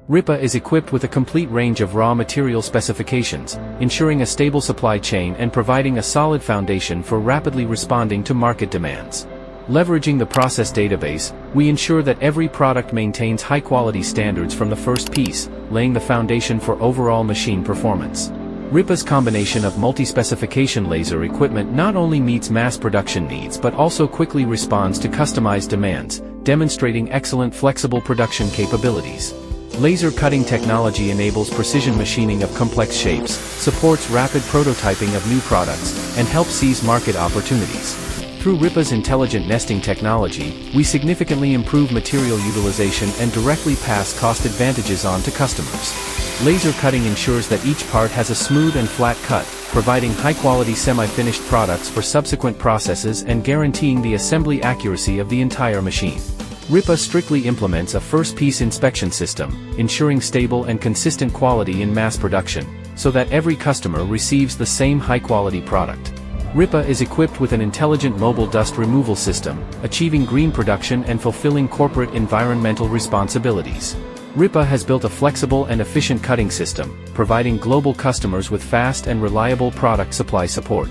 Rippa is equipped with a complete range of raw material specifications, ensuring a stable supply chain and providing a solid foundation for rapidly responding to market demands. Leveraging the process database, we ensure that every product maintains high-quality standards from the first piece, laying the foundation for overall machine performance. Rippa's combination of multi-specification laser equipment not only meets mass production needs but also quickly responds to customized demands, demonstrating excellent flexible production capabilities. Laser cutting technology enables precision machining of complex shapes, supports rapid prototyping of new products, and helps seize market opportunities. Through Rippa's intelligent nesting technology, we significantly improve material utilization and directly pass cost advantages on to customers. Laser cutting ensures that each part has a smooth and flat cut, providing high-quality semi-finished products for subsequent processes and guaranteeing the assembly accuracy of the entire machine. Rippa strictly implements a first-piece inspection system, ensuring stable and consistent quality in mass production, so that every customer receives the same high-quality product. Rippa is equipped with an intelligent mobile dust removal system, achieving green production and fulfilling corporate environmental responsibilities. Rippa has built a flexible and efficient cutting system, providing global customers with fast and reliable product supply support.